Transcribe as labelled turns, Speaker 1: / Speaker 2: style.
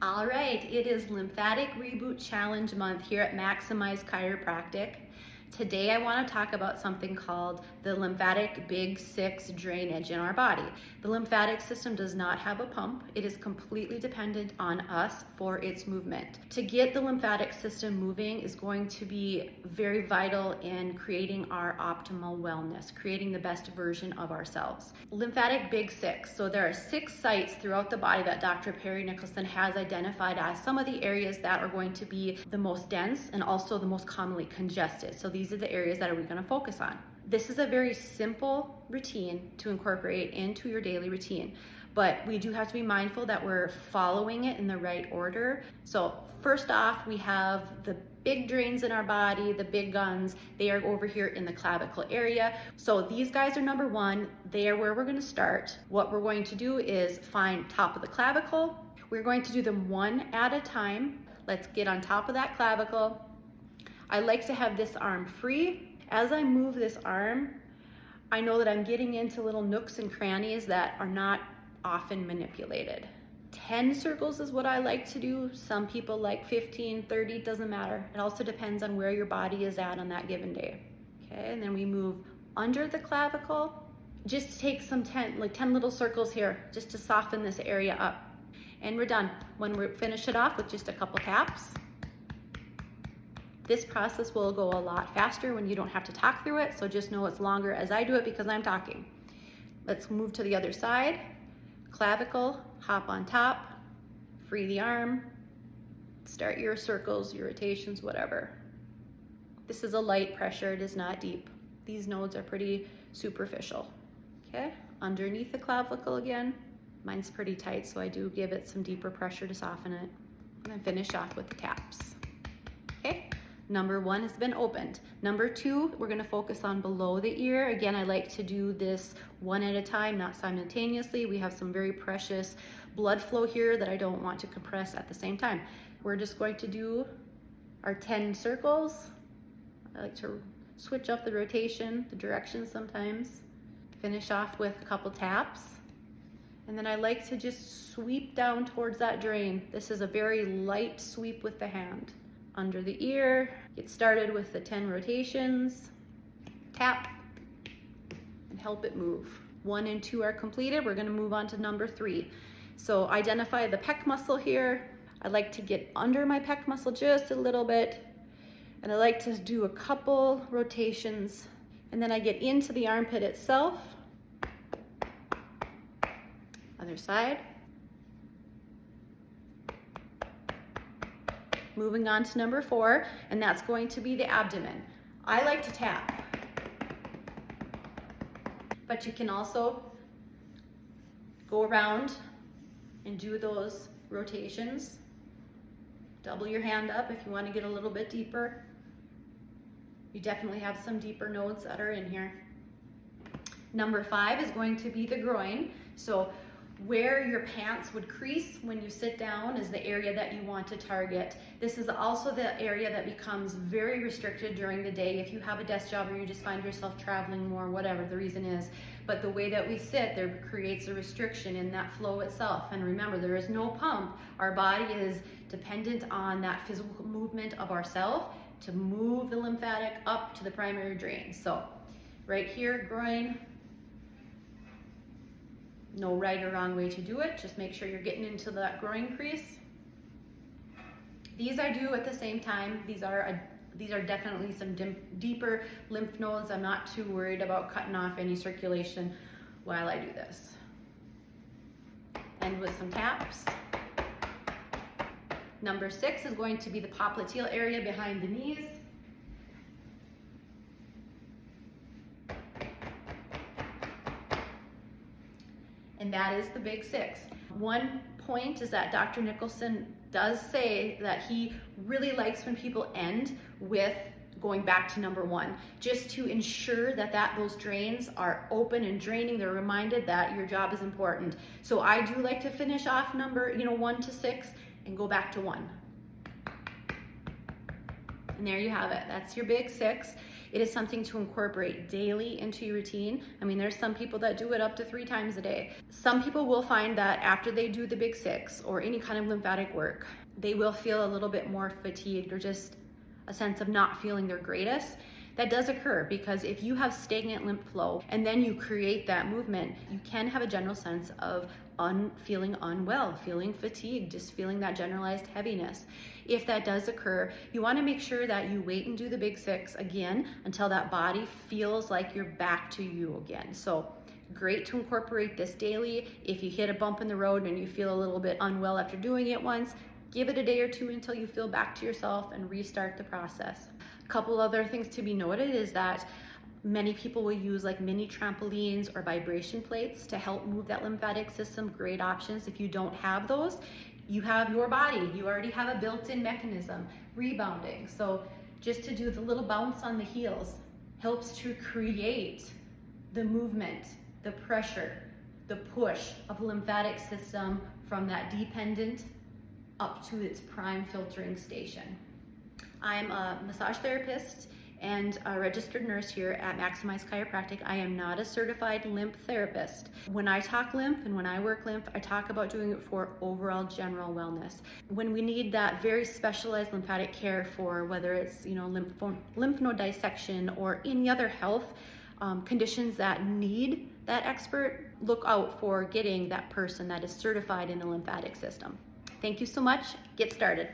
Speaker 1: All right, it is Lymphatic Reboot Challenge month here at Maximized Chiropractic. Today I want to talk about something called the lymphatic big six drainage in our body. The lymphatic system does not have a pump. It is completely dependent on us for its movement. To get the lymphatic system moving is going to be very vital in creating our optimal wellness, creating the best version of ourselves. Lymphatic big six. So there are 6 sites throughout the body that Dr. Perry Nicholson has identified as some of the areas that are going to be the most dense and also the most commonly congested. So these are the areas that we're going to focus on. This is a very simple routine to incorporate into your daily routine, but we do have to be mindful that we're following it in the right order. So first off, we have the big drains in our body, the big guns. They are over here in the clavicle area. So these guys are number 1. They are where we're going to start. What we're going to do is find top of the clavicle. We're going to do them one at a time. Let's get on top of that clavicle. I like to have this arm free. As I move this arm, I know that I'm getting into little nooks and crannies that are not often manipulated. 10 circles is what I like to do. Some people like 15, 30, doesn't matter. It also depends on where your body is at on that given day. Okay, and then we move under the clavicle. Just take some 10 little circles here just to soften this area up. And we're done. When we finish it off with just a couple taps. This process will go a lot faster when you don't have to talk through it, so just know it's longer as I do it because I'm talking. Let's move to the other side. Clavicle, hop on top, free the arm, start your circles, your rotations, whatever. This is a light pressure, it is not deep. These nodes are pretty superficial. Okay, underneath the clavicle again. Mine's pretty tight, so I do give it some deeper pressure to soften it. And then finish off with the taps. Okay. Number 1 has been opened. Number 2, we're going to focus on below the ear. Again, I like to do this one at a time, not simultaneously. We have some very precious blood flow here that I don't want to compress at the same time. We're just going to do our 10 circles. I like to switch up the rotation, the direction sometimes. Finish off with a couple taps. And then I like to just sweep down towards that drain. This is a very light sweep with the hand. Under the ear, get started with the 10 rotations, tap, and help it move. 1 and 2 are completed. We're gonna move on to number 3. So identify the pec muscle here. I like to get under my pec muscle just a little bit, and I like to do a couple rotations, and then I get into the armpit itself. Other side. Moving on to number 4, and that's going to be the abdomen. I like to tap, but you can also go around and do those rotations. Double your hand up if you want to get a little bit deeper. You definitely have some deeper nodes that are in here. Number 5 is going to be the groin. So where your pants would crease when you sit down is the area that you want to target. This is also the area that becomes very restricted during the day if you have a desk job or you just find yourself traveling more, whatever the reason is. But the way that we sit, there creates a restriction in that flow itself. And remember, there is no pump. Our body is dependent on that physical movement of ourselves to move the lymphatic up to the primary drain. So right here, groin. No right or wrong way to do it. Just make sure you're getting into that groin crease. These I do at the same time. These are definitely some deeper lymph nodes. I'm not too worried about cutting off any circulation while I do this. End with some taps. Number 6 is going to be the popliteal area behind the knees. And that is the big 6. One point is that Dr. Nicholson does say that he really likes when people end with going back to number 1, just to ensure that those drains are open and draining. They're reminded that your job is important. So I do like to finish off number 1 to 6 and go back to 1. And there you have it. That's your big 6. It is something to incorporate daily into your routine. I mean, there's some people that do it up to 3 times a day. Some people will find that after they do the big 6 or any kind of lymphatic work, they will feel a little bit more fatigued or just a sense of not feeling their greatest. That does occur because if you have stagnant lymph flow and then you create that movement, you can have a general sense of feeling unwell, feeling fatigued, just feeling that generalized heaviness. If that does occur, you want to make sure that you wait and do the big 6 again until that body feels like you're back to you again. So great to incorporate this daily. If you hit a bump in the road and you feel a little bit unwell after doing it once, give it a day or 2 until you feel back to yourself and restart the process. A couple other things to be noted is that many people will use like mini trampolines or vibration plates to help move that lymphatic system. Great options. If you don't have those, you have your body. You already have a built-in mechanism, rebounding. So just to do the little bounce on the heels helps to create the movement, the pressure, the push of the lymphatic system from that dependent up to its prime filtering station. I'm a massage therapist and a registered nurse here at Maximized Chiropractic. I am not a certified lymph therapist. When I talk lymph and when I work lymph, I talk about doing it for overall general wellness. When we need that very specialized lymphatic care for whether it's lymph node dissection or any other health conditions that need that expert, look out for getting that person that is certified in the lymphatic system. Thank you so much. Get started.